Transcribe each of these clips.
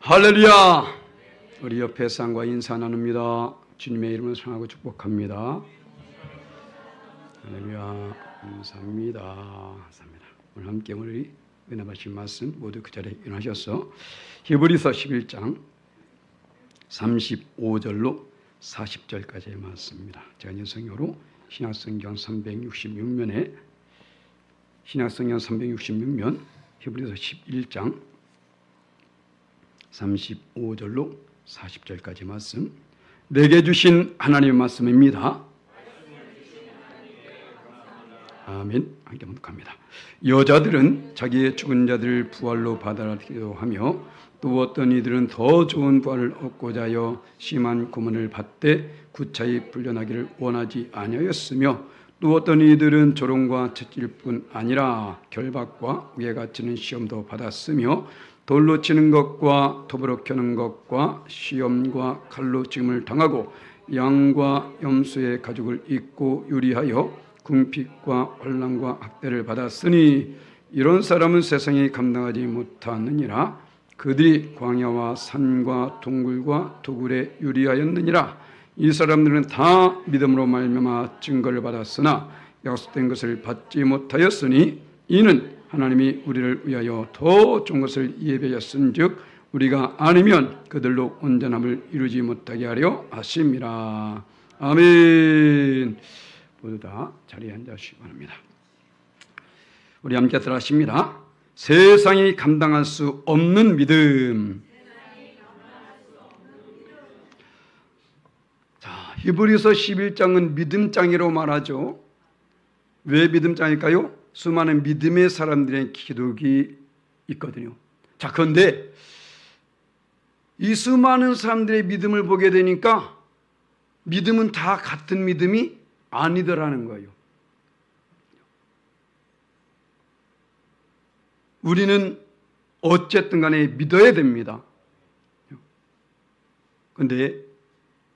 할렐루야! 우리 옆에 사람과 인사 나눕니다. 주님의 이름을 청하고 축복합니다. 할렐루야! 감사합니다. 감사합니다. 오늘 함께 우리 은혜 받으실 말씀 모두 그 자리에 일어나셔서 히브리서 11장 35절로 40절까지의 말씀입니다. 제가 연성으로 신약성경 366면에 신약성경 366면 히브리서 11장 35절로 40절까지 말씀, 내게 주신 하나님의 말씀입니다. 아멘. 함께 묵합니다. 여자들은 자기의 죽은 자들을 부활로 받아들이기도 하며 또 어떤 이들은 더 좋은 부활을 얻고자 하여 심한 고문을 받되 구차히 풀려나기를 원하지 아니하였으며 또 어떤 이들은 조롱과 채찍일 뿐 아니라 결박과 우에 갇히는 시험도 받았으며 돌로 치는 것과 톱으로 켜는 것과 시험과 칼로 죽임을 당하고 양과 염소의 가죽을 입고 유리하여 궁핍과 환난과 학대를 받았으니 이런 사람은 세상이 감당하지 못하느니라. 그들이 광야와 산과 동굴과 도굴에 유리하였느니라. 이 사람들은 다 믿음으로 말미암아 증거를 받았으나 약속된 것을 받지 못하였으니 이는 하나님이 우리를 위하여 더 좋은 것을 예비하였은즉 우리가 아니면 그들로 온전함을 이루지 못하게 하려 하심이라. 아멘. 모두 다 자리에 앉으시기 바랍니다. 우리 함께 따라하십니다. 세상이 감당할 수 없는 믿음. 자, 히브리서 11장은 믿음장이라고 말하죠. 왜 믿음장일까요? 수많은 믿음의 사람들의 기록이 있거든요. 자, 그런데 이 수많은 사람들의 믿음을 보게 되니까 믿음은 다 같은 믿음이 아니더라는 거예요. 우리는 어쨌든 간에 믿어야 됩니다. 그런데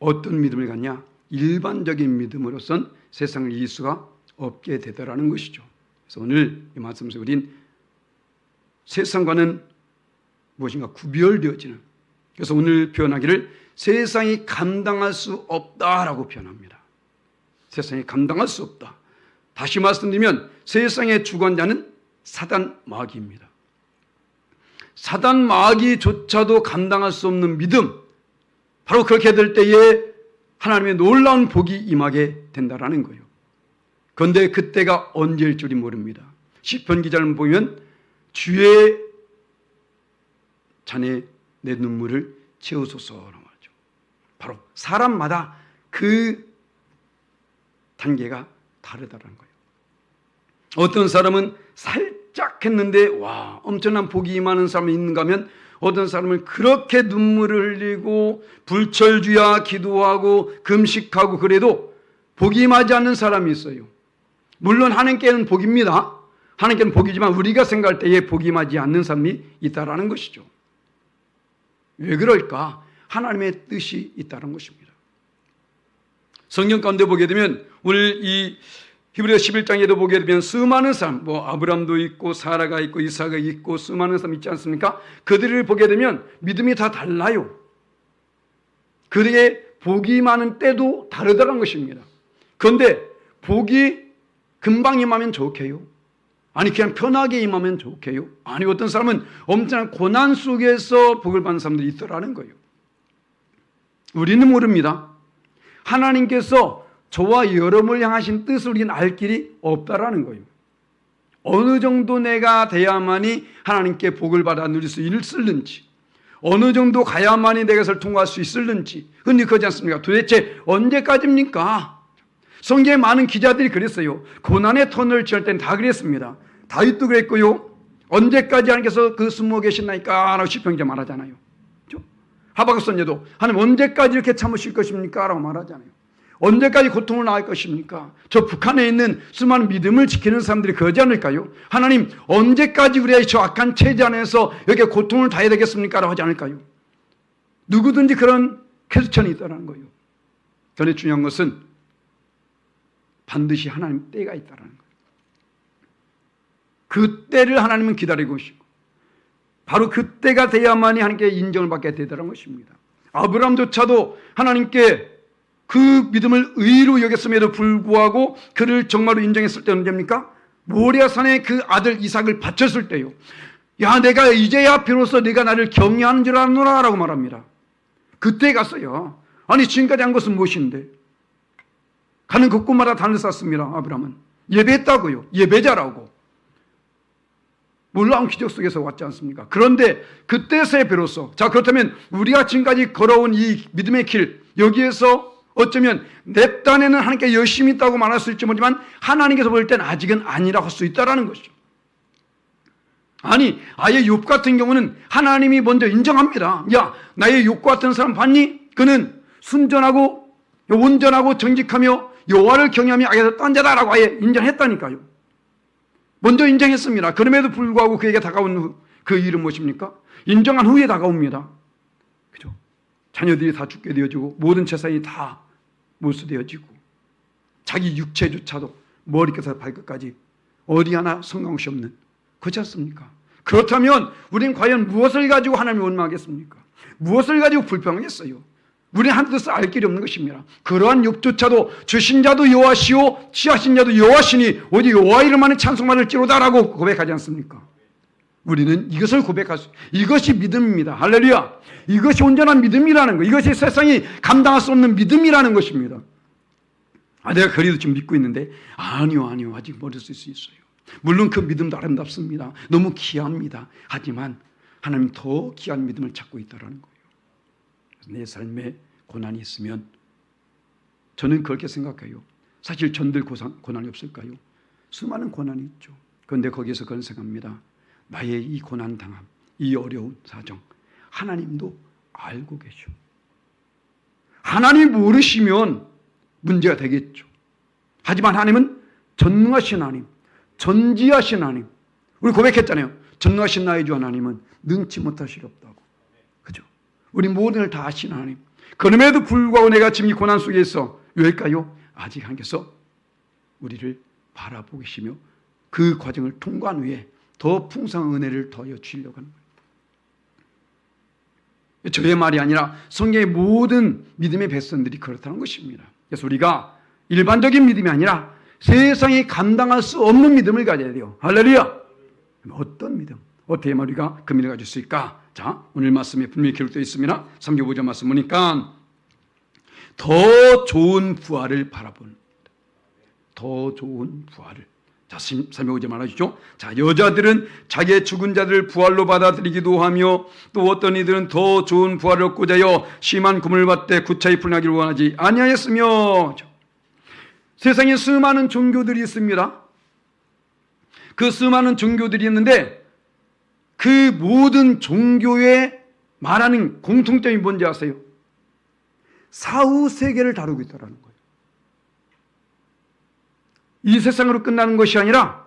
어떤 믿음을 갖냐? 일반적인 믿음으로선 세상을 이길 수가 없게 되더라는 것이죠. 그래서 오늘 이 말씀에서 우린 세상과는 무엇인가 구별되어지는, 그래서 오늘 표현하기를 세상이 감당할 수 없다라고 표현합니다. 세상이 감당할 수 없다. 다시 말씀드리면 세상의 주관자는 사단 마귀입니다. 사단 마귀조차도 감당할 수 없는 믿음, 바로 그렇게 될 때에 하나님의 놀라운 복이 임하게 된다라는 거예요. 그런데 그때가 언제일 줄이 모릅니다. 시편 기자를 보면 주의 자네 내 눈물을 채우소서라고 하죠. 바로 사람마다 그 단계가 다르다는 거예요. 어떤 사람은 살짝 했는데 와 엄청난 복이 임하는 사람이 있는가 하면 어떤 사람은 그렇게 눈물을 흘리고 불철주야 기도하고 금식하고 그래도 복이 임하지 않는 사람이 있어요. 물론 하나님께는 복입니다. 하나님께는 복이지만 우리가 생각할 때에 복이 임하지 않는 사람이 있다라는 것이죠. 왜 그럴까? 하나님의 뜻이 있다는 것입니다. 성경 가운데 보게 되면 오늘 이 히브리서 11장에도 보게 되면 수많은 사람, 아브람도 있고 사라가 있고 이삭이 있고 수많은 사람 있지 않습니까? 그들을 보게 되면 믿음이 다 달라요. 그들의 복이 많은 때도 다르다는 것입니다. 그런데 복이 금방 임하면 좋게요? 아니 그냥 편하게 임하면 좋게요? 아니 어떤 사람은 엄청난 고난 속에서 복을 받는 사람들이 있더라는 거예요. 우리는 모릅니다. 하나님께서 저와 여러분을 향하신 뜻을 우리는 알 길이 없다라는 거예요. 어느 정도 내가 돼야만이 하나님께 복을 받아 누릴 수 있을는지, 어느 정도 가야만이 내가 그것을 통과할 수 있을는지, 근데 그렇지 않습니까? 도대체 언제까지입니까? 성경에 많은 기자들이 그랬어요. 고난의 터널을 지날 때는 다 그랬습니다. 다윗도 그랬고요. 언제까지 하나님께서 그 숨어 계신다니까 라고 시편 기자 말하잖아요. 하박국 선지자도 하나님 언제까지 이렇게 참으실 것입니까? 라고 말하잖아요. 언제까지 고통을 나을 것입니까? 저 북한에 있는 수많은 믿음을 지키는 사람들이 그러지 않을까요? 하나님 언제까지 우리가 저 악한 체제 안에서 이렇게 고통을 다해야 되겠습니까? 라고 하지 않을까요? 누구든지 그런 퀘스천이 있다는 거예요. 그런데 중요한 것은 반드시 하나님 때가 있다는 거예요. 그 때를 하나님은 기다리고 계시고 바로 그때가 돼야만이 하나님께 인정을 받게 되더라는 것입니다. 아브라함조차도 하나님께 그 믿음을 의로 여겼음에도 불구하고 그를 정말로 인정했을 때 언제입니까? 모리아산에 그 아들 이삭을 바쳤을 때요. 야, 내가 이제야 비로소 네가 나를 경외하는 줄 아노라 라고 말합니다. 그때 갔어요. 아니 지금까지 한 것은 무엇인데? 가는 곳곳마다 단을 쌓습니다. 아브라함은 예배했다고요. 예배자라고. 놀라운 기적 속에서 왔지 않습니까? 그런데 그때서야 비로소, 자 그렇다면 우리가 지금까지 걸어온 이 믿음의 길, 여기에서 어쩌면 내 딴에는 하나님께 열심히 있다고 말할 수 있지 모르지만 하나님께서 볼 때는 아직은 아니라고 할 수 있다는 것이죠. 아니 아예 욥 같은 경우는 하나님이 먼저 인정합니다. 야, 나의 욥 같은 사람 봤니? 그는 순전하고 온전하고 정직하며 여호와를 경외하며 악에서 딴 자다라고 아예 인정했다니까요. 먼저 인정했습니다. 그럼에도 불구하고 그에게 다가온 그 일은 무엇입니까? 인정한 후에 다가옵니다. 그죠? 자녀들이 다 죽게 되어지고 모든 재산이 다 몰수되어지고 자기 육체조차도 머리끝에서 발끝까지 어디 하나 성공시 없는, 그렇지 않습니까? 그렇다면 우리는 과연 무엇을 가지고 하나님을 원망하겠습니까? 무엇을 가지고 불평하겠어요? 우리는 하나님 뜻을 알 길이 없는 것입니다. 그러한 욥조차도 주신 자도 여호와시오 취하신 자도 여호와시니 오직 여호와 이름만은 찬송받을지로다라고 고백하지 않습니까? 우리는 이것을 고백할 수, 이것이 믿음입니다. 할렐루야. 이것이 온전한 믿음이라는 것, 이것이 세상이 감당할 수 없는 믿음이라는 것입니다. 내가 그래도 지금 믿고 있는데 아니요 아직 멀을 수 있어요. 물론 그 믿음도 아름답습니다. 너무 귀합니다. 하지만 하나님 더 귀한 믿음을 찾고 있다는 거예요. 내 삶에 고난이 있으면 저는 그렇게 생각해요. 사실 전들 고난이 없을까요? 수많은 고난이 있죠. 그런데 거기에서 그런 생각합니다. 나의 이 고난 당함, 이 어려운 사정 하나님도 알고 계셔. 하나님 모르시면 문제가 되겠죠. 하지만 하나님은 전능하신 하나님, 전지하신 하나님. 우리 고백했잖아요. 전능하신 나의 주 하나님은 능치 못하시리 없다고. 그죠? 우리 모든 걸 다 아시는 하나님. 그럼에도 불구하고 내가 지금 이 고난 속에 있어. 왜일까요? 아직 하나님께서 우리를 바라보고 계시며 그 과정을 통과한 후에 더 풍성한 은혜를 더하여 주시려고 하는 거예요. 저의 말이 아니라 성경의 모든 믿음의 백성들이 그렇다는 것입니다. 그래서 우리가 일반적인 믿음이 아니라 세상이 감당할 수 없는 믿음을 가져야 돼요. 할렐루야. 어떤 믿음? 어떻게 우리가 그 믿음을 가질 수 있을까? 자, 오늘 말씀에 분명히 기록되어 있습니다. 35절 말씀 보니까 더 좋은 부활을 바라보는, 더 좋은 부활을. 자, 35절 말하시죠. 자, 여자들은 자기의 죽은 자들을 부활로 받아들이기도 하며 또 어떤 이들은 더 좋은 부활을 얻고자 하여 심한 고문을 받되 구차히 풀나기를 원하지 아니하였으며. 세상에 수많은 종교들이 있습니다. 그 수많은 종교들이 있는데 그 모든 종교에 말하는 공통점이 뭔지 아세요? 사후 세계를 다루고 있다는 거예요. 이 세상으로 끝나는 것이 아니라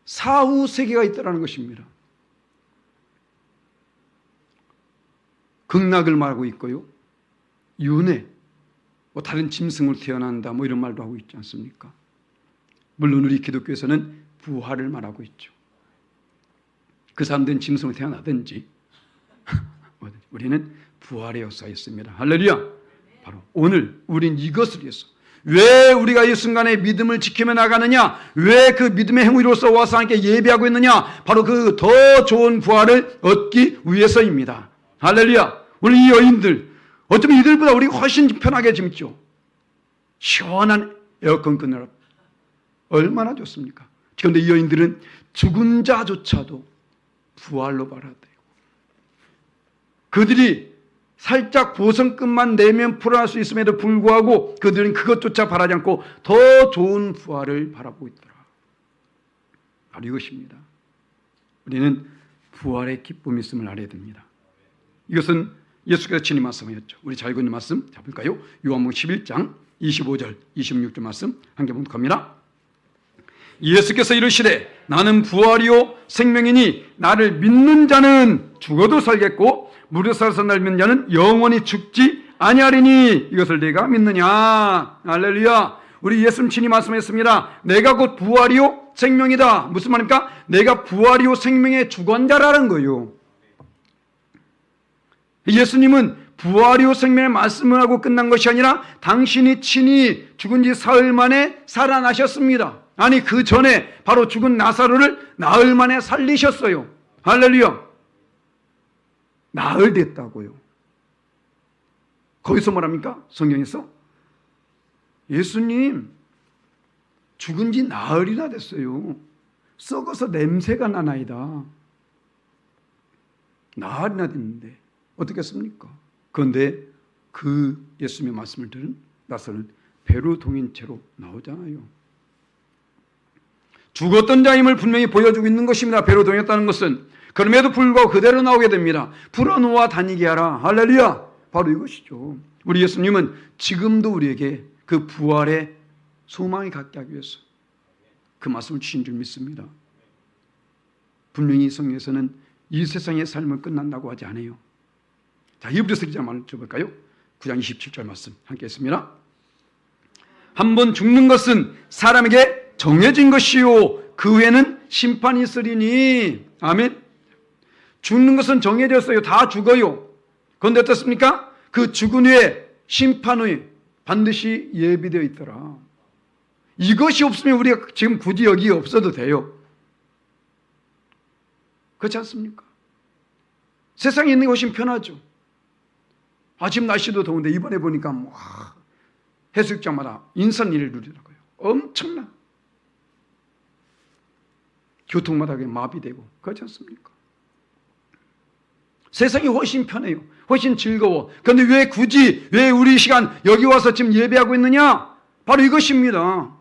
사후 세계가 있다는 것입니다. 극락을 말하고 있고요. 윤회, 뭐 다른 짐승으로 태어난다, 뭐 이런 말도 하고 있지 않습니까? 물론 우리 기독교에서는 부활을 말하고 있죠. 그 사람들은 짐승으로 태어나든지 우리는 부활의 역사가 있습니다. 할렐루야. 바로 오늘 우린 이것을 위해서, 왜 우리가 이 순간에 믿음을 지키며 나가느냐, 왜 그 믿음의 행위로서 와서 함께 예배하고 있느냐, 바로 그 더 좋은 부활을 얻기 위해서입니다. 할렐루야. 오늘 이 여인들, 어쩌면 이들보다 우리 훨씬 편하게 지냈죠. 시원한 에어컨 끄느라 얼마나 좋습니까? 그런데 이 여인들은 죽은 자조차도 부활로 받아들이고, 그들이 살짝 보성끝만 내면 풀어날 수 있음에도 불구하고 그들은 그것조차 바라지 않고 더 좋은 부활을 바라보고 있더라. 바로 이것입니다. 우리는 부활의 기쁨이 있음을 알아야 됩니다. 이것은 예수께서 친히 말씀하셨죠. 우리 잘 읽는 말씀 잡을까요? 요한복음 11장 25절 26절 말씀 함께 봉독합니다. 예수께서 이르시되 나는 부활이요 생명이니 나를 믿는 자는 죽어도 살겠고 무릇 살아서 날 믿는 자는 영원히 죽지 아니하리니 이것을 내가 믿느냐. 할렐루야. 우리 예수님 친히 말씀했습니다. 내가 곧 부활이요 생명이다. 무슨 말입니까? 내가 부활이요 생명의 주관자라는 거예요. 예수님은 부활이요 생명의 말씀을 하고 끝난 것이 아니라 당신이 친히 죽은 지 사흘 만에 살아나셨습니다. 아니 그 전에 바로 죽은 나사로를 나흘 만에 살리셨어요. 할렐루야. 나흘 됐다고요. 거기서 뭐랍니까? 성경에서 예수님 죽은 지 나흘이나 됐어요. 썩어서 냄새가 나나이다. 나흘이나 됐는데 어떻겠습니까? 그런데 그 예수님의 말씀을 들은 나사로는 배로 동인 채로 나오잖아요. 죽었던 자임을 분명히 보여주고 있는 것입니다. 배로 동였다는 것은. 그럼에도 불구하고 그대로 나오게 됩니다. 풀어놓아 다니게 하라. 할렐루야. 바로 이것이죠. 우리 예수님은 지금도 우리에게 그 부활의 소망이 갖게 하기 위해서 그 말씀을 주신 줄 믿습니다. 분명히 성경에서는 이 세상의 삶을 끝난다고 하지 않아요. 자, 히브리서 기자 말을 줘볼까요? 9장 27절 말씀 함께 했습니다. 한 번 죽는 것은 사람에게 정해진 것이요 그 후에는 심판이 있으리니. 아멘. 죽는 것은 정해졌어요. 다 죽어요. 그런데 어떻습니까? 그 죽은 후에 심판 후에 반드시 예비되어 있더라. 이것이 없으면 우리가 지금 굳이 여기 없어도 돼요. 그렇지 않습니까? 세상에 있는 게 훨씬 편하죠. 아침 날씨도 더운데 이번에 보니까 해수욕장마다 인산일을 누리더라고요. 엄청나. 교통마다 마비되고 그렇지 않습니까? 세상이 훨씬 편해요. 훨씬 즐거워. 그런데 왜 우리 시간 여기 와서 지금 예배하고 있느냐? 바로 이것입니다.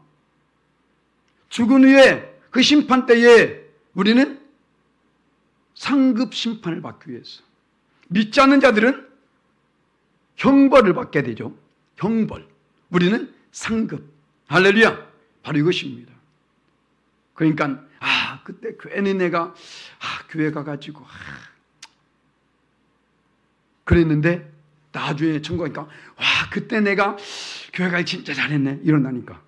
죽은 후에 그 심판 때에 우리는 상급 심판을 받기 위해서, 믿지 않는 자들은 형벌을 받게 되죠. 형벌. 우리는 상급. 할렐루야. 바로 이것입니다. 그러니까 그때 괜히 내가 교회 가가지고 그랬는데 나중에 천국하니까 그때 내가 교회 가기 진짜 잘했네 이런다니까.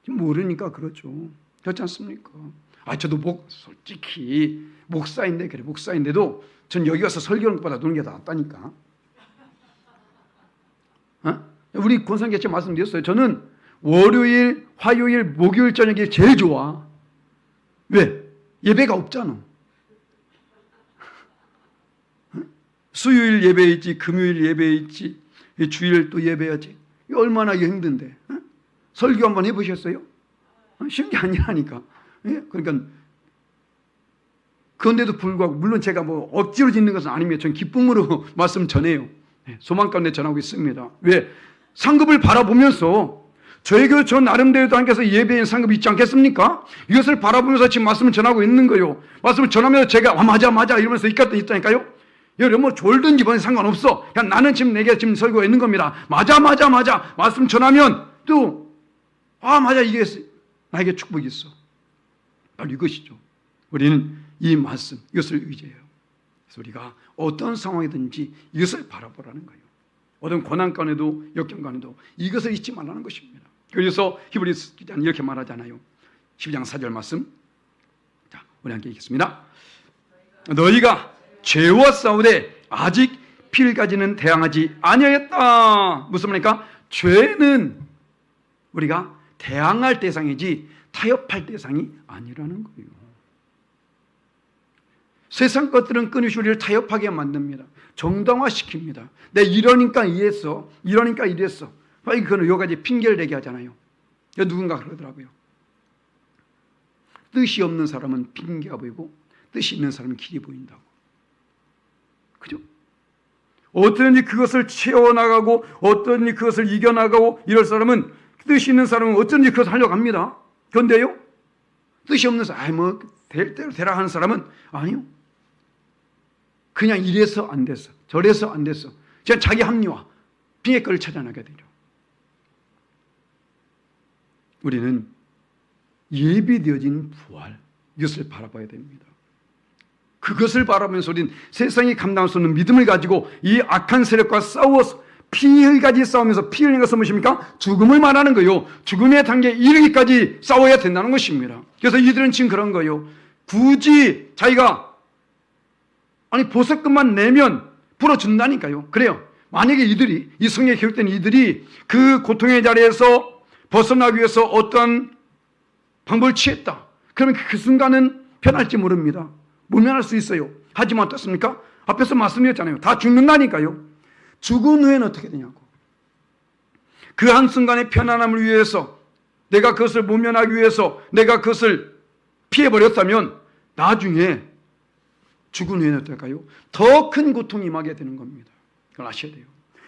모르니까 그렇죠. 그렇지 않습니까? 저도 솔직히 목사인데도 전 여기 와서 설교하는 것보다 노는 게 더 낫다니까. 우리 권상계체 말씀드렸어요. 저는 월요일, 화요일, 목요일 저녁이 제일 좋아. 왜? 예배가 없잖아. 수요일 예배 있지, 금요일 예배 있지, 주일 또 예배야지. 얼마나 힘든데. 설교 한번 해보셨어요? 쉬운 게 아니라니까. 그러니까 그런데도 불구하고 물론 제가 억지로 짓는 것은 아니며 전 기쁨으로 말씀 전해요. 소망 가운데 전하고 있습니다. 왜? 상급을 바라보면서 저희 교회 저 나름대로도 하나님께서 예배인 상급이 있지 않겠습니까? 이것을 바라보면서 지금 말씀을 전하고 있는 거예요. 말씀을 전하면서 제가 맞아 이러면서 있다니까요. 여러분 졸든지 뭔지 상관없어. 그냥 나는 지금 내게 지금 설교가 있는 겁니다. 맞아 말씀 전하면 또 맞아 이게 나에게 축복이 있어. 바로 이것이죠. 우리는 이 말씀 이것을 의지해요. 그래서 우리가 어떤 상황이든지 이것을 바라보라는 거예요. 어떤 고난 가운데도 역경 가운데도 이것을 잊지 말라는 것입니다. 그래서 히브리서 기자는 이렇게 말하잖아요. 12장 4절 말씀. 자, 우리 함께 읽겠습니다. 너희가 죄와 싸우되 아직 필까지는 대항하지 아니하였다. 무슨 말입니까? 죄는 우리가 대항할 대상이지 타협할 대상이 아니라는 거예요. 세상 것들은 끊임없이 우리를 타협하게 만듭니다. 정당화시킵니다. 내가 이러니까 이랬어. 그거는 여러 가지 핑계를 대게 하잖아요. 누군가 그러더라고요. 뜻이 없는 사람은 핑계가 보이고 뜻이 있는 사람은 길이 보인다고. 그죠? 어떤지 그것을 채워나가고 어떤지 그것을 이겨나가고 이럴 사람은 뜻이 있는 사람은 어쩐지 그것을 하려고 합니다. 그런데요, 뜻이 없는 사람, 될 대로 되라 하는 사람은 아니요. 그냥 이래서 안 됐어. 저래서 안 됐어. 그냥 자기 합리화, 핑계거리를 찾아나게 되죠. 우리는 예비되어진 부활, 이것을 바라봐야 됩니다. 그것을 바라보면서 우리는 세상이 감당할 수 없는 믿음을 가지고 이 악한 세력과 싸워 피 흘기까지 싸우면서 피 흘리는 것은 무엇입니까? 죽음을 말하는 거요. 죽음의 단계에 이르기까지 싸워야 된다는 것입니다. 그래서 이들은 지금 그런 거요. 굳이 자기가 보석금만 내면 풀어준다니까요. 그래요. 만약에 이 성경에 기록된 이들이 그 고통의 자리에서 벗어나기 위해서 어떤 방법을 취했다. 그러면 그 순간은 편할지 모릅니다. 무면할 수 있어요. 하지만 어떻습니까? 앞에서 말씀드렸잖아요. 다 죽는다니까요. 죽은 후에는 어떻게 되냐고. 그 한순간의 편안함을 위해서, 내가 그것을 모면하기 위해서 내가 그것을 피해버렸다면 나중에 죽은 후에는 어떨까요? 더 큰 고통이 임하게 되는 겁니다. 그걸 아셔야 돼요.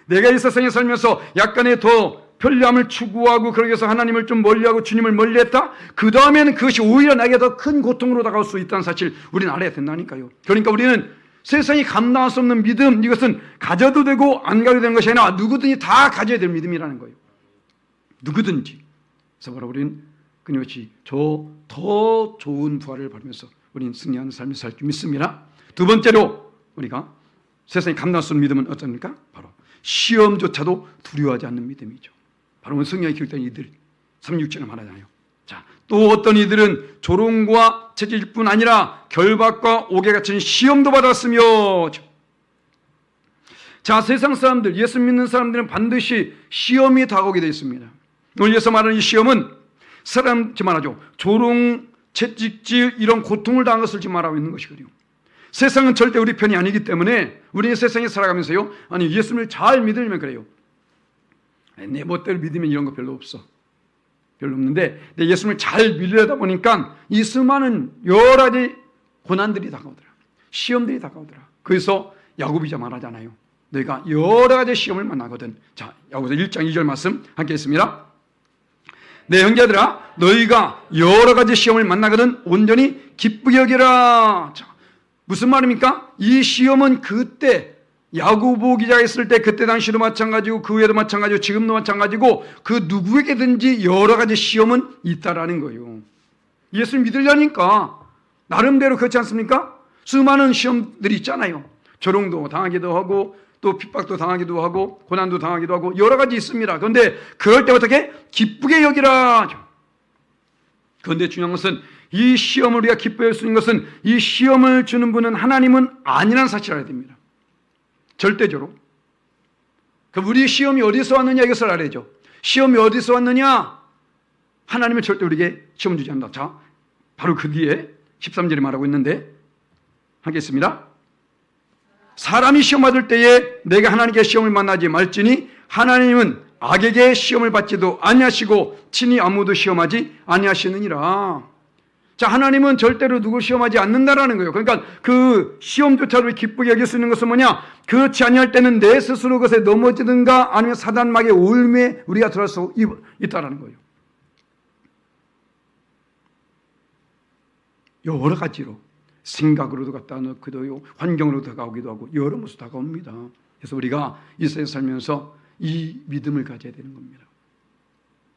내가 이 세상에 살면서 약간의 더 편리함을 추구하고 그러기 위해서 하나님을 좀 멀리하고 주님을 멀리했다? 그 다음에는 그것이 오히려 나에게 더 큰 고통으로 다가올 수 있다는 사실 우리는 알아야 된다니까요. 그러니까 우리는 세상이 감당할 수 없는 믿음, 이것은 가져도 되고 안 가져도 되는 것이 아니라 누구든지 다 가져야 될 믿음이라는 거예요. 누구든지. 그래서 바로 우리는 끊임없이 더 좋은 부활을 받으면서 우리는 승리하는 삶을 살 줄 믿습니다. 두 번째로 우리가 세상이 감당할 수 없는 믿음은 어떻습니까? 바로 시험조차도 두려워하지 않는 믿음이죠. 바로 성경에 기록된 이들 36절에 말하잖아요. 자, 또 어떤 이들은 조롱과 채찍일 뿐 아니라 결박과 옥에 갇힌 시험도 받았으며. 자, 세상 사람들, 예수 믿는 사람들은 반드시 시험이 다가오게 되어 있습니다. 오늘 여기서 말하는 이 시험은 사람 지금 말하죠. 조롱, 채찍질 이런 고통을 당한 것을 지금 말하고 있는 것이거든요. 세상은 절대 우리 편이 아니기 때문에 우리는 세상에 살아가면서요. 예수님을 잘 믿으면 그래요. 내 멋대로 믿으면 이런 거 별로 없어. 별로 없는데 내 예수님을 잘 믿으려다 보니까 이 수많은 여러 가지 고난들이 다가오더라. 시험들이 다가오더라. 그래서 야고보가 말하잖아요. 너희가 여러 가지 시험을 만나거든. 자, 야고보서 1장 2절 말씀 함께 했습니다. 내 형제들아, 너희가 여러 가지 시험을 만나거든 온전히 기쁘게 여기라. 자, 무슨 말입니까? 이 시험은 그때 야고보 기자가 있을 때 그때 당시도 마찬가지고 그 후에도 마찬가지고 지금도 마찬가지고 그 누구에게든지 여러 가지 시험은 있다라는 거예요. 예수를 믿으려니까 나름대로 그렇지 않습니까? 수많은 시험들이 있잖아요. 조롱도 당하기도 하고 또 핍박도 당하기도 하고 고난도 당하기도 하고 여러 가지 있습니다. 그런데 그럴 때 어떻게? 기쁘게 여기라. 그런데 중요한 것은 이 시험을 우리가 기뻐할 수 있는 것은 이 시험을 주는 분은 하나님은 아니라는 사실을 알아야 됩니다. 절대적으로. 그럼 우리 시험이 어디서 왔느냐 이것을 알아야죠. 시험이 어디서 왔느냐? 하나님은 절대 우리에게 시험 주지 않는다. 자, 바로 그 뒤에 13절에 말하고 있는데 하겠습니다. 사람이 시험 받을 때에 내가 하나님께 시험을 만나지 말지니 하나님은 악에게 시험을 받지도 아니하시고 친히 아무도 시험하지 아니하시느니라. 자, 하나님은 절대로 누구 시험하지 않는다라는 거예요. 그러니까 그 시험조차도 기쁘게 여길 수 있는 것은 뭐냐? 그렇지 아니할 때는 내 스스로 그것에 넘어지든가 아니면 사단막의 올무에 우리가 들어갈 수 있다라는 거예요. 여러 가지로 생각으로도 갖다 넣기도 하고 환경으로도 다가오기도 하고 여러 모습 다가옵니다. 그래서 우리가 이 세상에 살면서 이 믿음을 가져야 되는 겁니다.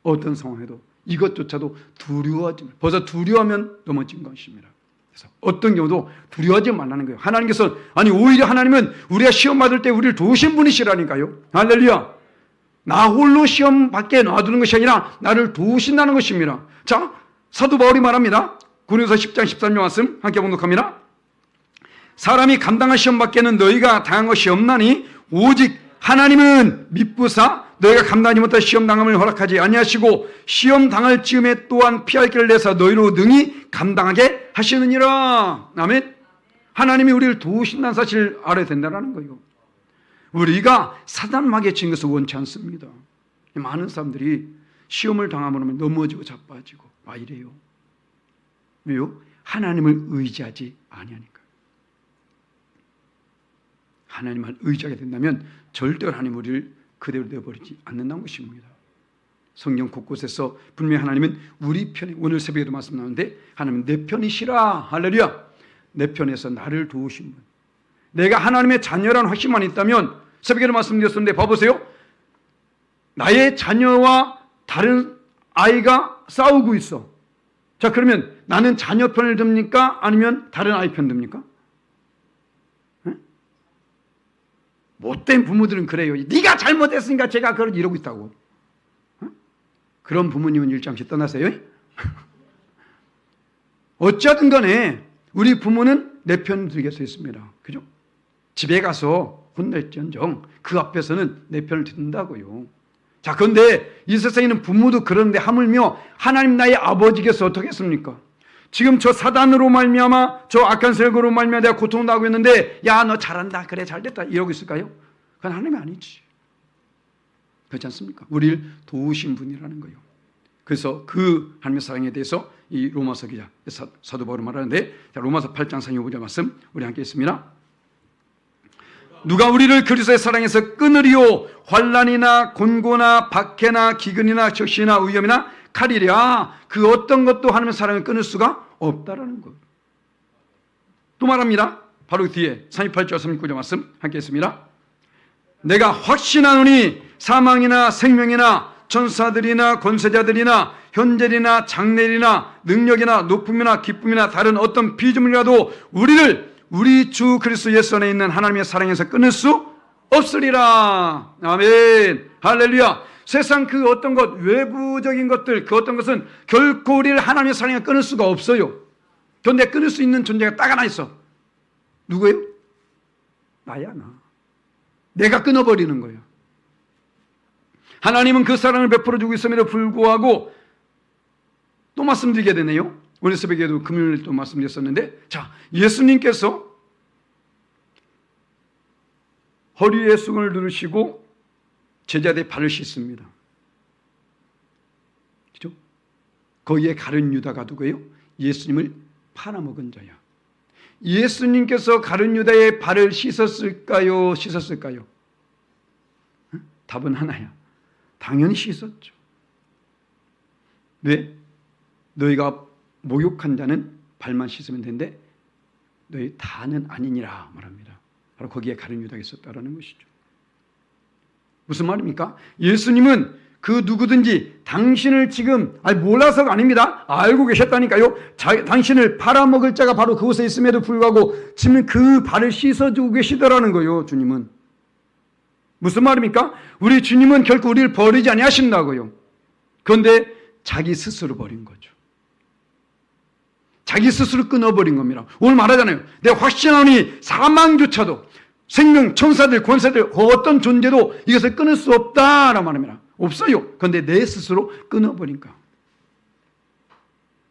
어떤 상황에도 이것조차도 두려워하지 말고, 벌써 두려워하면 넘어진 것입니다. 그래서 어떤 경우도 두려워하지 말라는 거예요. 하나님께서 오히려 하나님은 우리가 시험 받을 때 우리를 도우신 분이시라니까요. 할렐루야. 나 홀로 시험 밖에 놔두는 것이 아니라 나를 도우신다는 것입니다. 자, 사도 바울이 말합니다. 고린도서 10장 13절 말씀 함께 봉독합니다. 사람이 감당할 시험 밖에는 너희가 당한 것이 없나니 오직 하나님은 미쁘사 너희가 감당하지 못할 시험 당함을 허락하지 아니하시고 시험 당할 즈음에 또한 피할 길을 내사 너희로 능히 감당하게 하시느니라. 아멘. 하나님이 우리를 도우신다는 사실을 알아야 된다는 거예요. 우리가 사단막에 친 것을 원치 않습니다. 많은 사람들이 시험을 당하면 넘어지고 자빠지고 이래요. 왜요? 하나님을 의지하지 아니하니까. 하나님을 의지하게 된다면 절대로 하나님 우리를 그대로 내버리지 않는다는 것입니다. 성경 곳곳에서 분명히 하나님은 우리 편에, 오늘 새벽에도 말씀 나오는데 하나님은 내 편이시라. 할렐루야. 내 편에서 나를 도우신 분. 내가 하나님의 자녀라는 확신만 있다면 새벽에도 말씀드렸었는데 봐보세요. 나의 자녀와 다른 아이가 싸우고 있어. 자, 그러면 나는 자녀 편을 듭니까? 아니면 다른 아이 편 듭니까? 못된 부모들은 그래요. 네가 잘못했으니까 제가 그걸 이러고 있다고. 그런 부모님은 일잠시 떠나세요. 어찌하든 간에 우리 부모는 내 편 들겠습니다. 그죠? 집에 가서 혼낼지언정 그 앞에서는 내 편을 듣는다고요. 자, 그런데 이 세상에는 부모도 그런데 하물며 하나님 나의 아버지께서 어떻게 했습니까? 지금 저 사단으로 말미암아 저 악한 세력으로 말미암아 내가 고통당하고 있는데 야, 너 잘한다, 그래 잘됐다 이러고 있을까요? 그건 하나님이 아니지. 그렇지 않습니까? 우리를 도우신 분이라는 거예요. 그래서 그 하나님의 사랑에 대해서 이 로마서 기자 사도 바울은 말하는데, 자, 로마서 8장 45절 말씀 우리 함께 있습니다. 누가 우리를 그리스도의 사랑에서 끊으리요? 환난이나 곤고나 박해나 기근이나 적시나 위험이나 칼이랴. 그 어떤 것도 하나님의 사랑을 끊을 수가 없다라는 것. 또 말합니다. 바로 뒤에 38절 39절 말씀 함께 있습니다. 내가 확신하노니 사망이나 생명이나 천사들이나 권세자들이나 현재이나 장래이나 능력이나 높음이나 기쁨이나 다른 어떤 피조물이라도 우리를 우리 주 그리스도 예수 안에 있는 하나님의 사랑에서 끊을 수 없으리라. 아멘. 할렐루야. 세상 그 어떤 것, 외부적인 것들, 그 어떤 것은 결코 우리를 하나님의 사랑에 끊을 수가 없어요. 그런데 끊을 수 있는 존재가 딱 하나 있어. 누구예요? 나야, 나. 내가 끊어버리는 거예요. 하나님은 그 사랑을 베풀어 주고 있음에도 불구하고 또 말씀드리게 되네요. 오늘 새벽에도 금요일 또 말씀드렸었는데, 자, 예수님께서 허리에 숭을 두르시고 제자들의 발을 씻습니다. 그죠? 거기에 가룟 유다가 누구예요? 예수님을 팔아먹은 자야. 예수님께서 가룟 유다의 발을 씻었을까요? 씻었을까요? 응? 답은 하나야. 당연히 씻었죠. 왜? 너희가 목욕한 자는 발만 씻으면 되는데 너희 다는 아니니라 말합니다. 바로 거기에 가룟 유다가 있었다라는 것이죠. 무슨 말입니까? 예수님은 그 누구든지 당신을 지금 몰라서가 아닙니다. 알고 계셨다니까요. 당신을 팔아먹을 자가 바로 그곳에 있음에도 불구하고 지금 그 발을 씻어주고 계시더라는 거예요. 주님은. 무슨 말입니까? 우리 주님은 결코 우리를 버리지 아니하신다고요. 그런데 자기 스스로 버린 거죠. 자기 스스로 끊어버린 겁니다. 오늘 말하잖아요. 내가 확신하노니 사망조차도 생명, 천사들, 권세들 그 어떤 존재도 이것을 끊을 수 없다라고 말합니다. 없어요. 그런데 내 스스로 끊어버린가.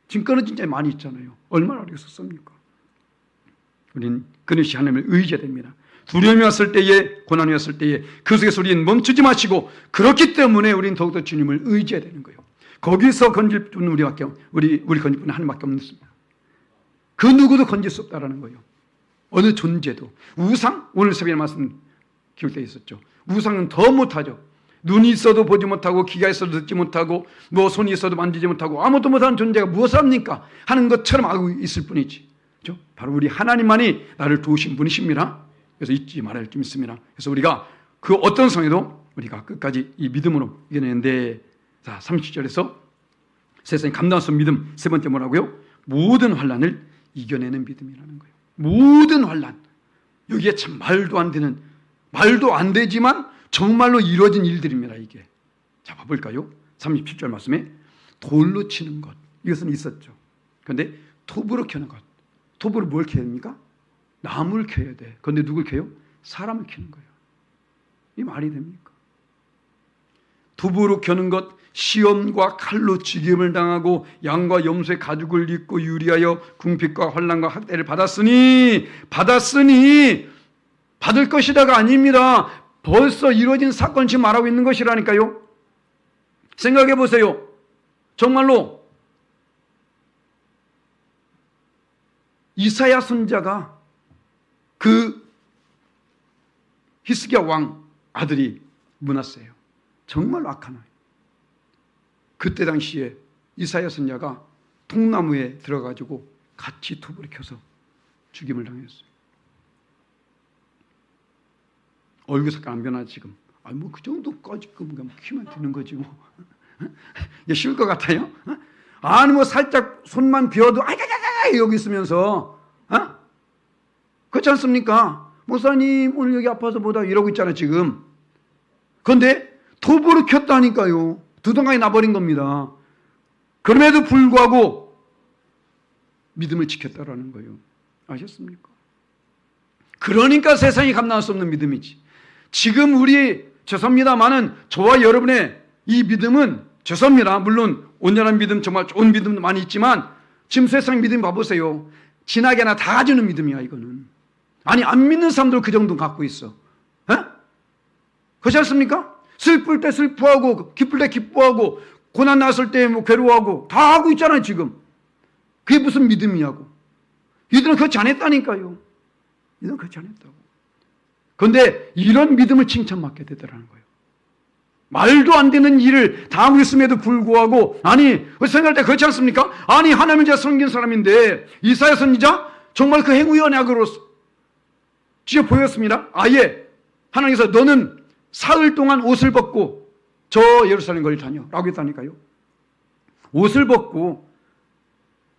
지금 끊어진 자 많이 있잖아요. 얼마나 어렵습니까? 우리는 끊으시 하나님을 의지해야 됩니다. 두려움이 왔을 때에, 고난이 왔을 때에 그 속에서 우리는 멈추지 마시고, 그렇기 때문에 우리는 더욱더 주님을 의지해야 되는 거예요. 거기서 건질 분은 우리 건질 분은 하나님밖에 없습니다. 그 누구도 건질 수 없다라는 거예요. 어느 존재도. 우상? 오늘 새벽에 말씀 기록되어 있었죠. 우상은 더 못하죠. 눈이 있어도 보지 못하고, 귀가 있어도 듣지 못하고, 뭐 손이 있어도 만지지 못하고, 아무것도 못하는 존재가 무엇을 합니까? 하는 것처럼 하고 있을 뿐이지. 그렇죠? 바로 우리 하나님만이 나를 도우신 분이십니다. 그래서 잊지 말아야 할 점 있습니다. 그래서 우리가 그 어떤 상황에도 우리가 끝까지 이 믿음으로 이겨내는데, 자, 30절에서 세상에 감당할 수 없는 믿음, 세 번째 뭐라고요? 모든 환난을 이겨내는 믿음이라는 거예요. 모든 환난. 여기에 참 말도 안 되는, 말도 안 되지만 정말로 이루어진 일들입니다, 이게. 자, 봐볼까요? 37절 말씀에 돌로 치는 것. 이것은 있었죠. 그런데 톱으로 켜는 것. 톱으로 뭘 켜야 됩니까? 나무를 켜야 돼. 그런데 누굴 켜요? 사람을 켜는 거예요. 이 말이 됩니까? 톱으로 켜는 것, 시험과 칼로 죽임을 당하고 양과 염소의 가죽을 입고 유리하여 궁핍과 환난과 학대를 받을 것이다가 아닙니다. 벌써 이루어진 사건 지금 말하고 있는 것이라니까요. 생각해 보세요. 정말로 이사야 선지자가 그 히스기야 왕 아들이 므낫세예요. 정말로 악한 아이. 그때 당시에 이사야 선지자가 통나무에 들어가지고 같이 톱을 켜서 죽임을 당했어요. 얼굴 색깔 안 변하지 지금. 뭐 그 정도까지 그냥 키면 되는 거지 뭐. 이게 쉬울 것 같아요? 아니 뭐 살짝 손만 비워도 아이가가가 여기 있으면서 그렇지 않습니까? 목사님 오늘 여기 아파서 보다 이러고 있잖아요 지금. 그런데 도보를 켰다니까요. 두동강에 나버린 겁니다. 그럼에도 불구하고 믿음을 지켰다라는 거예요. 아셨습니까? 그러니까 세상이 감당할 수 없는 믿음이지. 지금 우리 죄송합니다만은 저와 여러분의 이 믿음은 죄송합니다. 물론 온전한 믿음, 정말 좋은 믿음도 많이 있지만 지금 세상 믿음 봐보세요. 진하게나 다 주는 믿음이야 이거는. 아니 안 믿는 사람들 그 정도 갖고 있어. 그렇지 않습니까? 슬플 때 슬퍼하고 기쁠 때 기뻐하고 고난 났을 때 뭐 괴로워하고 다 하고 있잖아요 지금. 그게 무슨 믿음이냐고. 이들은 그렇지 않았다니까요. 이들은 그렇지 않았다고. 그런데 이런 믿음을 칭찬받게 되더라는 거예요. 말도 안 되는 일을 당하고 있음에도 불구하고 아니 생각할 때 그렇지 않습니까? 아니 하나님을 제가 섬긴 사람인데 이사야 선지자 정말 그 행위의 언약으로 직접 보였습니다. 아예 하나님께서 너는 사흘 동안 옷을 벗고 저 예루살렘 거리를 다녀 라고 했다니까요. 옷을 벗고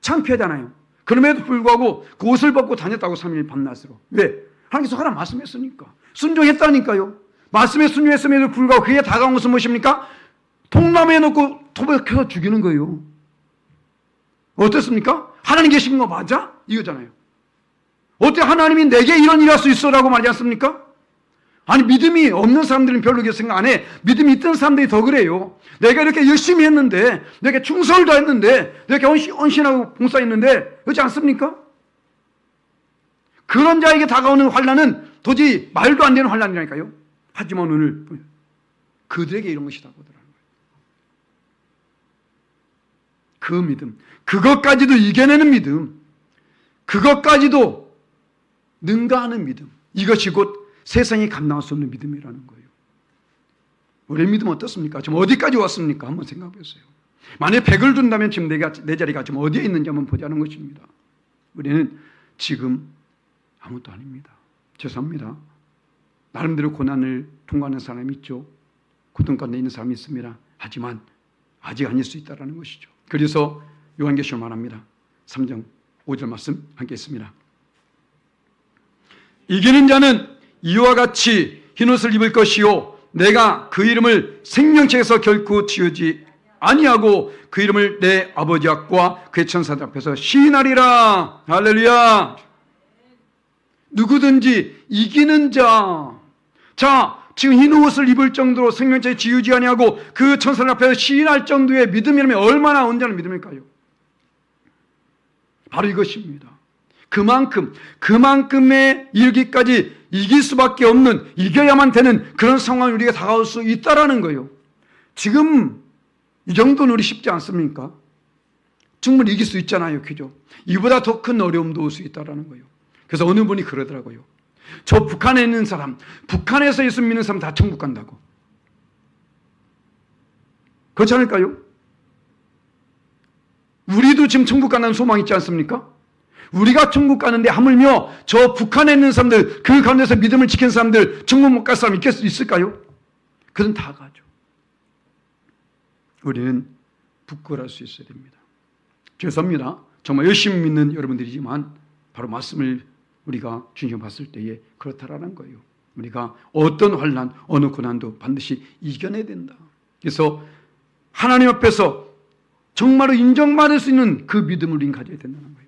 창피하잖아요. 그럼에도 불구하고 그 옷을 벗고 다녔다고 3일 밤낮으로. 왜? 하나님께서 하나 말씀했으니까. 순종했다니까요. 말씀에 순종했음에도 불구하고 그에 다가온 것은 무엇입니까? 통나무에 놓고 톱을 켜서 죽이는 거예요. 어떻습니까? 하나님 계신 거 맞아? 이거잖아요. 어때 하나님이 내게 이런 일을 할 수 있어? 라고 말하지 않습니까? 아니 믿음이 없는 사람들은 별로 그렇게 생각 안 해. 믿음이 있던 사람들이 더 그래요. 내가 이렇게 열심히 했는데 내가 충성을 다했는데 내가 헌신하고 봉사했는데 그렇지 않습니까? 그런 자에게 다가오는 환난은 도저히 말도 안 되는 환난이라니까요. 하지만 오늘 그들에게 이런 것이 다가오더라는 거예요. 그 믿음, 그것까지도 이겨내는 믿음, 그것까지도 능가하는 믿음, 이것이 곧 세상이 감당할 수 없는 믿음이라는 거예요. 우리의 믿음 어떻습니까? 지금 어디까지 왔습니까? 한번 생각해 보세요. 만약에 100을 준다면 지금 내 자리가 지금 어디에 있는지 한번 보자는 것입니다. 우리는 지금 아무것도 아닙니다. 죄송합니다. 나름대로 고난을 통과하는 사람이 있죠. 고통 가운데 있는 사람이 있습니다. 하지만 아직 아닐 수 있다는 것이죠. 그래서 요한계시록 말합니다. 3장 5절 말씀 함께 있습니다. 이기는 자는 이와 같이 흰옷을 입을 것이요 내가 그 이름을 생명책에서 결코 지우지 아니하고 그 이름을 내 아버지 앞과 그의 천사들 앞에서 시인하리라. 할렐루야. 누구든지 이기는 자. 자, 지금 흰옷을 입을 정도로 생명책에 지우지 아니하고 그 천사들 앞에서 시인할 정도의 믿음이라면 얼마나 온전한 믿음일까요? 바로 이것입니다. 그만큼의 이르기까지 이길 수밖에 없는, 이겨야만 되는 그런 상황에 우리가 다가올 수 있다라는 거예요. 지금 이 정도는 우리 쉽지 않습니까? 충분히 이길 수 있잖아요. 그죠? 이보다 더 큰 어려움도 올 수 있다라는 거예요. 그래서 어느 분이 그러더라고요. 저 북한에 있는 사람, 북한에서 예수 믿는 사람 다 천국 간다고. 그렇지 않을까요? 우리도 지금 천국 간다는 소망 있지 않습니까? 우리가 천국 가는데 하물며 저 북한에 있는 사람들, 그 가운데서 믿음을 지킨 사람들, 천국 못 갈 사람 있을까요? 그건 다 가죠. 우리는 부끄러울 수 있어야 됩니다. 죄송합니다. 정말 열심히 믿는 여러분들이지만 바로 말씀을 우리가 주님 봤을 때에 그렇다라는 거예요. 우리가 어떤 환난, 어느 고난도 반드시 이겨내야 된다. 그래서 하나님 앞에서 정말로 인정받을 수 있는 그 믿음을 우리는 가져야 된다는 거예요.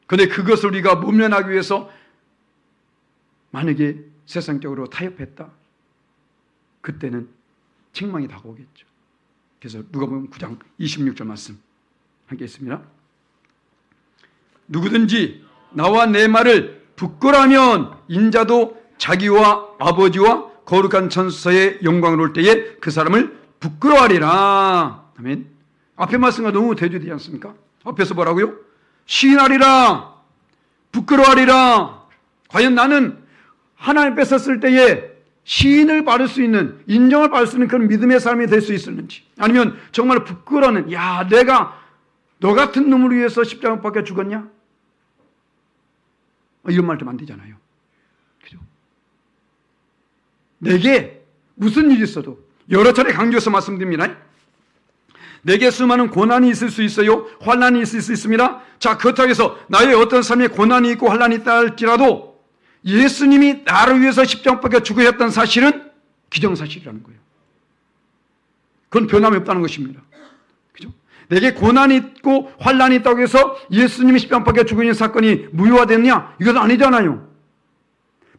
그런데 그것을 우리가 모면하기 위해서 만약에 세상적으로 타협했다. 그때는 책망이 다가오겠죠. 그래서 누가복음 9장 26절 말씀 함께 있습니다. 누구든지 나와 내 말을 부끄러워하면 인자도 자기와 아버지와 거룩한 천사의 영광을 올 때에 그 사람을 부끄러워하리라. 아멘. 앞에 말씀과 너무 대조되지 않습니까? 앞에서 뭐라고요? 시인하리라. 부끄러워하리라. 과연 나는 하나님 뺏었을 때에 시인을 받을 수 있는, 인정을 받을 수 있는 그런 믿음의 사람이 될 수 있었는지, 아니면 정말 부끄러워하는, 야, 내가 너 같은 놈을 위해서 십자가 못 박혀 죽었냐? 이런 말 좀 안 되잖아요. 그죠? 내게 무슨 일이 있어도 여러 차례 강조해서 말씀드립니다. 내게 수많은 고난이 있을 수 있어요. 환난이 있을 수 있습니다. 자, 그렇다고 해서 나의 어떤 삶에 고난이 있고 환난이 있다 할지라도 예수님이 나를 위해서 십자가 못 박혀 죽으셨다는 사실은 기정사실이라는 거예요. 그건 변함이 없다는 것입니다. 그죠? 내게 고난이 있고 환란이 있다고 해서 예수님이 십자가 못 박혀 죽으신 사건이 무효화됐냐? 이것은 아니잖아요.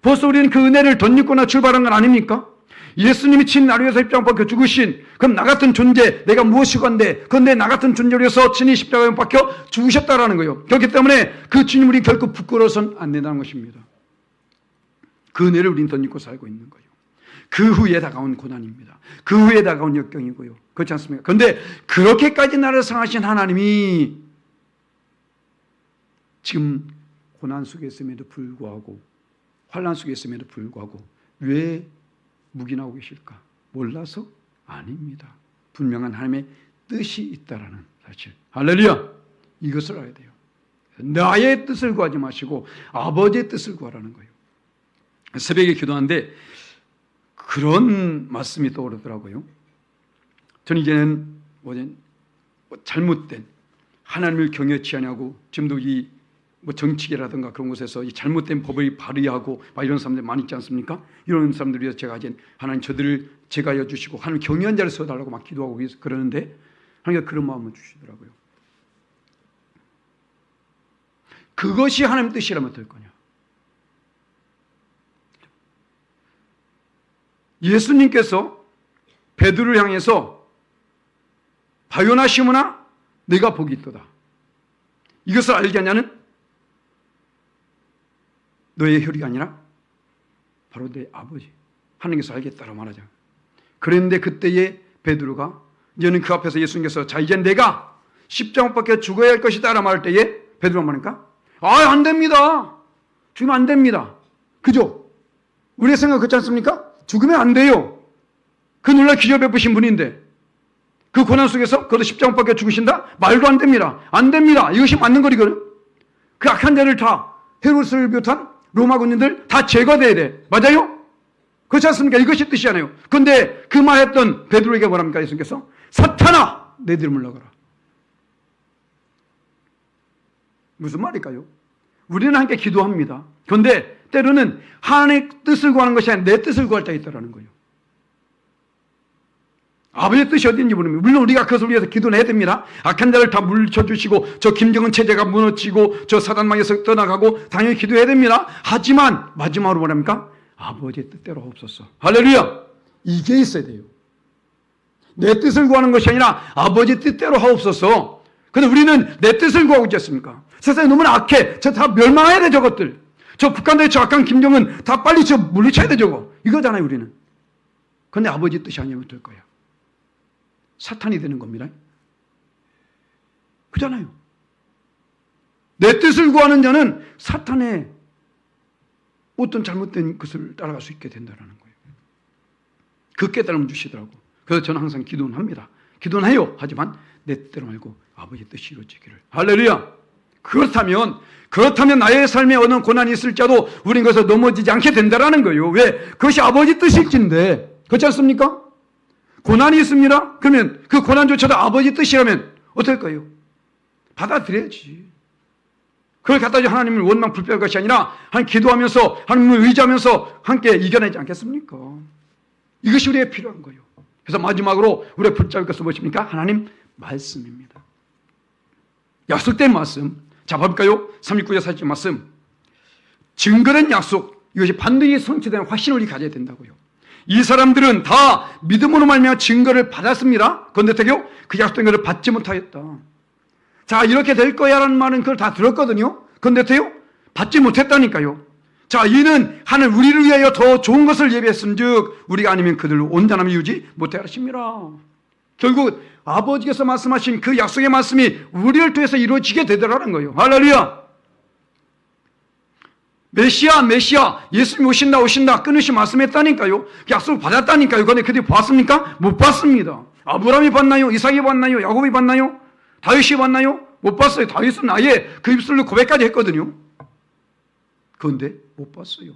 벌써 우리는 그 은혜를 덧입거나 출발한 건 아닙니까? 예수님이 친 나를 위해서 십자가 못 박혀 죽으신, 그럼 나 같은 존재, 내가 무엇이건데, 그런데 나 같은 존재를 위해서 친히 십자가에 못 박혀 죽으셨다라는 거예요. 그렇기 때문에 그 주님 우리 결코 부끄러워서는 안 된다는 것입니다. 그 은혜를 우리는 덧입고 살고 있는 거예요. 그 후에 다가온 고난입니다. 그 후에 다가온 역경이고요. 그렇지 않습니까? 그런데 그렇게까지 나를 사랑하신 하나님이 지금 고난 속에 있음에도 불구하고, 환난 속에 있음에도 불구하고 왜 묵인하고 계실까? 몰라서? 아닙니다. 분명한 하나님의 뜻이 있다라는 사실. 할렐루야! 이것을 알아야 돼요. 나의 뜻을 구하지 마시고 아버지의 뜻을 구하라는 거예요. 새벽에 기도하는데 그런 말씀이 떠오르더라고요. 저는 이제는 잘못된, 하나님을 경외치 않냐고, 지금도 이 정치계라든가 그런 곳에서 이 잘못된 법을 발의하고 막 이런 사람들 많이 있지 않습니까? 이런 사람들 위해서 제가 이제 하나님 저들을 제가여 주시고 하나님 경외한 자를 세워달라고 막 기도하고 그러는데 하나님께서 그런 마음을 주시더라고요. 그것이 하나님 뜻이라면 어떨 거냐? 예수님께서 베드로를 향해서 바요나 시몬아 내가 복이 있도다. 이것을 알게 하냐는 너의 혈이가 아니라 바로 내 아버지 하나님께서 알겠다라고 말하죠. 그런데 그때에 베드로가 이제는 그 앞에서 예수님께서 자 이제 내가 십자가 못 박혀 죽어야 할 것이다 라고 말할 때에 베드로가 말하니까 안 됩니다. 죽으면 안 됩니다. 그죠? 우리의 생각 그렇지 않습니까? 죽으면 안 돼요. 그 놀라 기적 베푸신 분인데 그 고난 속에서 그것도 십자가 못 박혀 죽으신다? 말도 안 됩니다. 안 됩니다. 이것이 맞는 거리거든. 그 악한 자를 다 헤롯을 비롯한 로마 군인들 다 제거돼야 돼. 맞아요? 그렇지 않습니까? 이것이 뜻이잖아요. 그런데 그 말했던 베드로에게 뭐랍니까? 예수님께서 사탄아 내 뒤로 물러가라. 무슨 말일까요? 우리는 함께 기도합니다. 그런데 때로는 하나님의 뜻을 구하는 것이 아니라 내 뜻을 구할 때가 있다는 거예요. 아버지의 뜻이 어딘지 모릅니다. 물론 우리가 그것을 위해서 기도는 해야 됩니다. 악한 자를 다 물리쳐주시고 저 김정은 체제가 무너지고 저 사단망에서 떠나가고 당연히 기도해야 됩니다. 하지만 마지막으로 뭐랍니까? 아버지의 뜻대로 하옵소서. 할렐루야! 이게 있어야 돼요. 내 뜻을 구하는 것이 아니라 아버지의 뜻대로 하옵소서. 그런데 우리는 내 뜻을 구하고 있지 않습니까? 세상이 너무나 악해. 저 다 멸망해야 돼 저것들. 저 북한의 저 악한 김정은 다 빨리 저 물리쳐야 돼 저거. 이거잖아요 우리는. 그런데 아버지의 뜻이 아니면 어떨 거야? 사탄이 되는 겁니다. 그잖아요. 내 뜻을 구하는 자는 사탄의 어떤 잘못된 것을 따라갈 수 있게 된다는 거예요. 그 깨달음을 주시더라고. 그래서 저는 항상 기도는 합니다. 기도는 해요. 하지만 내 뜻대로 말고 아버지의 뜻이 이루어지기를. 할렐루야. 그렇다면 나의 삶에 어느 고난이 있을지라도 우리는 그것을 넘어지지 않게 된다는 거예요. 왜? 그것이 아버지 뜻일진데. 그렇지 않습니까? 고난이 있습니다. 그러면 그 고난조차도 아버지 뜻이라면 어떨까요? 받아들여야지. 그걸 갖다 주 하나님을 원망 불평할 것이 아니라 하나님 기도하면서 하나님을 의지하면서 함께 이겨내지 않겠습니까? 이것이 우리에게 필요한 거예요. 그래서 마지막으로 우리가 붙잡을 것은 무엇입니까? 하나님 말씀입니다. 약속된 말씀. 자, 볼까요? 39절 40절 말씀. 증거된 약속. 이것이 반드시 성취되는 확신을 우리 가져야 된다고요. 이 사람들은 다 믿음으로 말미암아 증거를 받았습니다. 그런데 어떻게요? 그 약속된 것을 받지 못하였다. 자, 이렇게 될 거야라는 말은 그걸 다 들었거든요. 그런데 어때요? 받지 못했다니까요. 자, 이는 하늘 우리를 위하여 더 좋은 것을 예비했음즉 우리가 아니면 그들로 온전함을 이루지 못해 하십니다. 결국 아버지께서 말씀하신 그 약속의 말씀이 우리를 통해서 이루어지게 되더라는 거예요. 할렐루야. 메시아 예수님 오신다 끊으시 말씀했다니까요. 약속을 받았다니까요. 그런데 그들이 봤습니까? 못 봤습니다. 아브라함이 봤나요? 이삭이 봤나요? 야곱이 봤나요? 다윗이 봤나요? 못 봤어요. 다윗은 아예 그 입술로 고백까지 했거든요. 그런데 못 봤어요.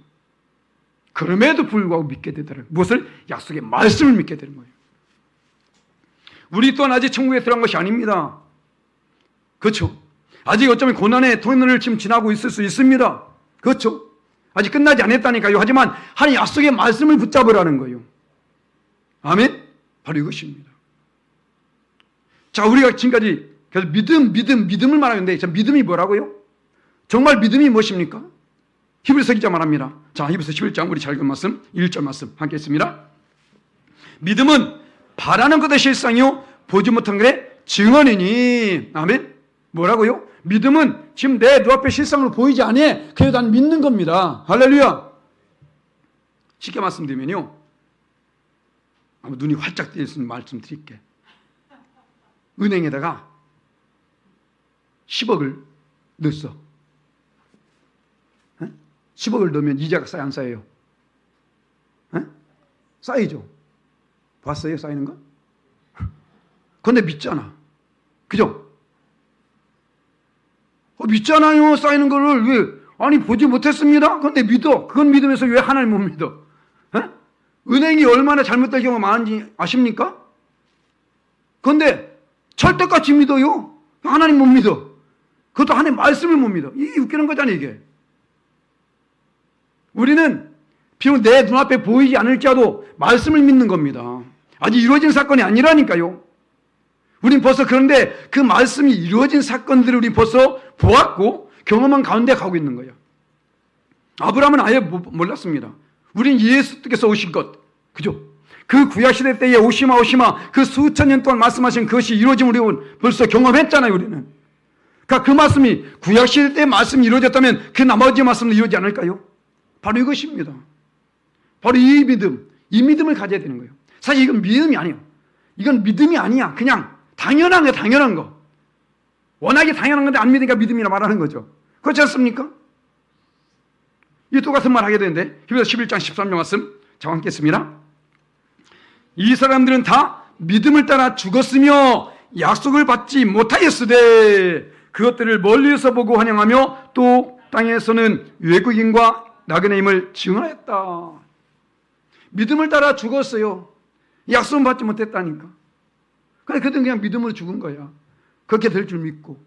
그럼에도 불구하고 믿게 되더라고요. 무엇을? 약속의 말씀을 믿게 되는 거예요. 우리 또한 아직 천국에 들어간 것이 아닙니다. 그렇죠? 아직 어쩌면 고난의 터널을 지금 지나고 있을 수 있습니다. 그렇죠? 아직 끝나지 않았다니까요. 하지만 하나님 약속의 말씀을 붙잡으라는 거예요. 아멘? 바로 이것입니다. 자, 우리가 지금까지 그래서 믿음을 말하는데, 자, 믿음이 뭐라고요? 정말 믿음이 무엇입니까? 히브리서 기자 말합니다. 자, 히브리서 11장 우리 잘 읽은 말씀, 1절 말씀 함께 했습니다. 믿음은 바라는 것의 실상이요 보지 못한 것의 증언이니. 아멘? 뭐라고요? 믿음은 지금 내 눈앞에 실상으로 보이지 않아. 그래도 난 믿는 겁니다. 할렐루야. 쉽게 말씀드리면요, 아마 눈이 활짝 뜨이는 말씀 드릴게. 은행에다가 10억을 넣었어. 10억을 넣으면 이자가 쌓여 안 쌓여요? 쌓이죠. 봤어요? 쌓이는 거? 근데 믿잖아. 그죠? 믿잖아요. 쌓이는 거를 왜? 아니, 보지 못했습니다. 근데 믿어. 그건 믿으면서 왜 하나님 못 믿어? 은행이 얼마나 잘못될 경우가 많은지 아십니까? 근데 철떡같이 믿어요. 하나님 못 믿어. 그것도 하나님 말씀을 못 믿어. 이게 웃기는 거잖아요, 이게. 우리는 비록 내 눈앞에 보이지 않을지라도 말씀을 믿는 겁니다. 아직 이루어진 사건이 아니라니까요. 우린 벌써 그런데 그 말씀이 이루어진 사건들을 우리 벌써 보았고 경험한 가운데 가고 있는 거예요. 아브라함은 아예 몰랐습니다. 우린 예수께서 오신 것, 그죠? 그 구약시대 때에 오시마 그 수천 년 동안 말씀하신 그것이 이루어짐을 우리는 벌써 경험했잖아요, 우리는. 그러니까 그 말씀이 구약시대 때 말씀이 이루어졌다면 그 나머지 말씀도 이루어지지 않을까요? 바로 이것입니다. 바로 이 믿음을 가져야 되는 거예요. 사실 이건 믿음이 아니에요. 이건 믿음이 아니야. 그냥 당연한 거야, 당연한 거. 워낙에 당연한 건데 안 믿으니까 믿음이라 말하는 거죠. 그렇지 않습니까? 이 똑같은 말 하게 되는데 히브리서 11장 13절 말씀 자 함께 했습니다. 이 사람들은 다 믿음을 따라 죽었으며 약속을 받지 못하였으되 그것들을 멀리서 보고 환영하며 또 땅에서는 외국인과 나그네임을 증언했다. 믿음을 따라 죽었어요. 약속은 받지 못했다니까. 근데 그들은 그냥 믿음으로 죽은 거야. 그렇게 될 줄 믿고.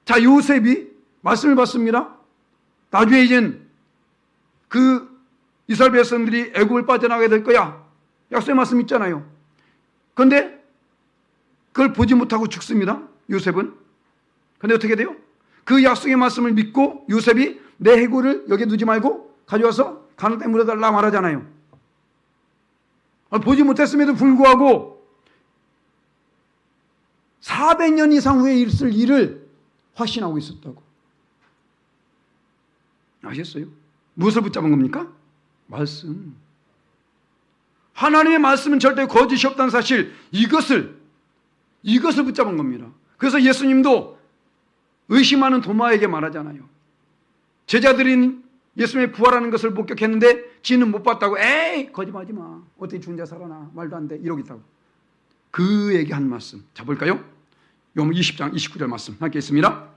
자, 요셉이 말씀을 받습니다. 나중에 이젠 그 이스라엘 백성들이 애굽을 빠져나가게 될 거야. 약속의 말씀 있잖아요. 그런데 그걸 보지 못하고 죽습니다. 요셉은. 그런데 어떻게 돼요? 그 약속의 말씀을 믿고 요셉이 내 해골을 여기에 두지 말고 가져와서 가는 땅에 묻어달라 말하잖아요. 보지 못했음에도 불구하고 400년 이상 후에 있을 일을 확신하고 있었다고. 아셨어요? 무엇을 붙잡은 겁니까? 말씀. 하나님의 말씀은 절대 거짓이 없다는 사실, 이것을 붙잡은 겁니다. 그래서 예수님도 의심하는 도마에게 말하잖아요. 제자들인 예수님의 부활하는 것을 목격했는데 지는 못 봤다고. 에이, 거짓말하지 마. 어떻게 죽은 자 살아나. 말도 안 돼. 이러겠다고. 그에게 한 말씀. 자, 볼까요? 요한 20장 29절 말씀 함께 있습니다.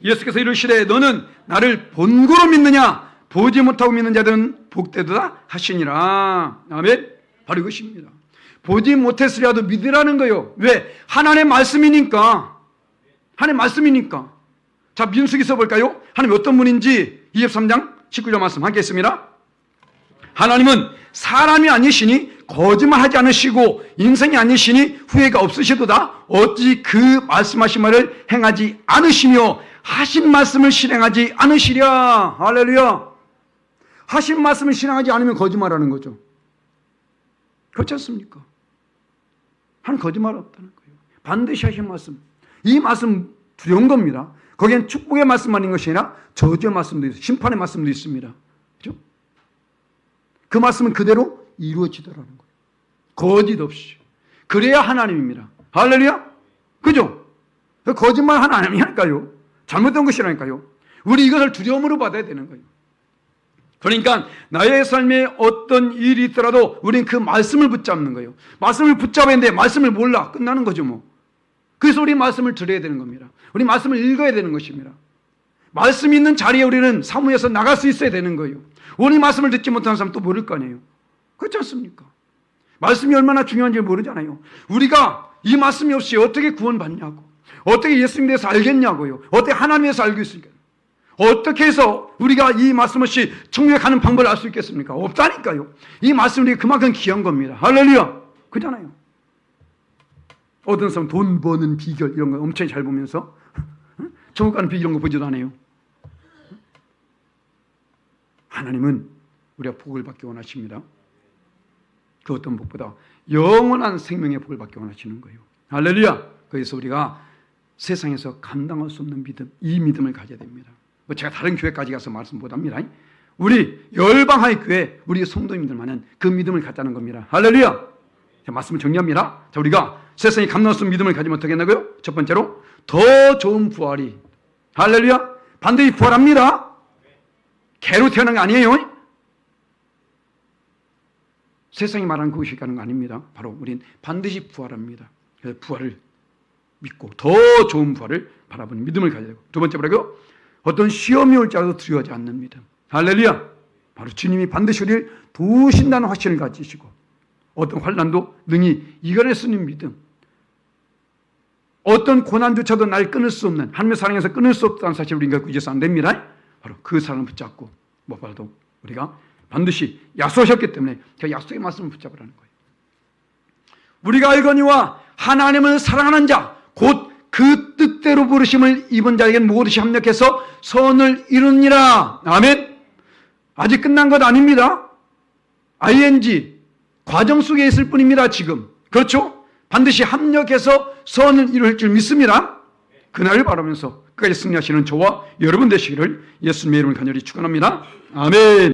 예수께서 이르시되 너는 나를 본고로 믿느냐? 보지 못하고 믿는 자들은 복되도다 하시니라. 아멘. 바로 이것입니다. 보지 못했으리라도 믿으라는 거예요. 왜? 하나님의 말씀이니까. 하나님의 말씀이니까. 자, 민수기서 볼까요? 하나님 어떤 분인지 23장 19절 말씀 함께 했습니다. 하나님은 사람이 아니시니 거짓말하지 않으시고 인생이 아니시니 후회가 없으시도다. 어찌 그 말씀하신 말을 행하지 않으시며 하신 말씀을 실행하지 않으시랴. 할렐루야. 하신 말씀을 실행하지 않으면 거짓말하는 거죠. 그렇지 않습니까? 하나님 거짓말 없다는 거예요. 반드시 하신 말씀. 이 말씀 두려운 겁니다. 거기엔 축복의 말씀만 있는 것이 아니라 저주의 말씀도 있어요. 심판의 말씀도 있습니다. 그렇죠? 그 말씀은 그대로 이루어지더라는 거예요. 거짓 없이. 그래야 하나님입니다. 할렐루야? 그죠? 거짓말 하나님이 할까요? 잘못된 것이라니까요. 우리 이것을 두려움으로 받아야 되는 거예요. 그러니까 나의 삶에 어떤 일이 있더라도 우리는 그 말씀을 붙잡는 거예요. 말씀을 붙잡아야 되는데 말씀을 몰라. 끝나는 거죠 뭐. 그래서 우리 말씀을 들어야 되는 겁니다. 우리 말씀을 읽어야 되는 것입니다. 말씀이 있는 자리에 우리는 사무에서 나갈 수 있어야 되는 거예요. 우리 말씀을 듣지 못하는 사람 또 모를 거 아니에요. 그렇지 않습니까? 말씀이 얼마나 중요한지 모르잖아요. 우리가 이 말씀이 없이 어떻게 구원받냐고, 어떻게 예수님에 대해서 알겠냐고요, 어떻게 하나님에 대해서 알고 있으니까, 어떻게 해서 우리가 이 말씀 없이 천국에 가는 방법을 알 수 있겠습니까? 없다니까요. 이 말씀이 그만큼 귀한 겁니다. 할렐루야. 그잖아요. 어떤 사람 돈 버는 비결 이런 거 엄청 잘 보면서 천국 가는 비결 이런 거 보지도 않아요. 하나님은 우리가 복을 받기 원하십니다. 그 어떤 복보다 영원한 생명의 복을 받기 원하시는 거예요. 할렐루야. 그래서 우리가 세상에서 감당할 수 없는 믿음, 이 믿음을 가져야 됩니다. 뭐 제가 다른 교회까지 가서 말씀 못 합니다. 우리 열방하의 교회, 우리 성도님들만은 그 믿음을 갖자는 겁니다. 할렐루야. 자, 말씀을 정리합니다. 자, 우리가 세상에 감당할 수 없는 믿음을 가지면 어떻게 된다고요? 첫 번째로 더 좋은 부활이. 할렐루야. 반드시 부활합니다. 개로 태어난 거 아니에요. 세상이 말하는 그것이 가는 거 아닙니다. 바로 우린 반드시 부활합니다. 그래서 부활을 믿고 더 좋은 부활을 바라보는 믿음을 가져야 되고, 두 번째 뭐라고요? 어떤 시험이 올지 알아도 두려워하지 않는 믿음. 할렐루야. 바로 주님이 반드시 우리를 도우신다는 확신을 가지시고 어떤 환난도 능히 이겨낼 수 있는 믿음. 어떤 고난조차도 날 끊을 수 없는, 하나님의 사랑에서 끊을 수 없다는 사실을 우리가 잊어서 안 됩니다. 바로 그 사랑을 붙잡고 무엇보다도 우리가 반드시 약속하셨기 때문에 그 약속의 말씀을 붙잡으라는 거예요. 우리가 알거니와 하나님을 사랑하는 자, 곧 그 뜻대로 부르심을 입은 자에게는 모두시 합력해서 선을 이루니라. 아멘. 아직 끝난 것 아닙니다. ing 과정 속에 있을 뿐입니다. 지금 그렇죠? 반드시 합력해서 선을 이룰 줄 믿습니다. 그날을 바라면서 끝까지 승리하시는 저와 여러분 되시기를 예수님의 이름을 간절히 축원합니다. 아멘.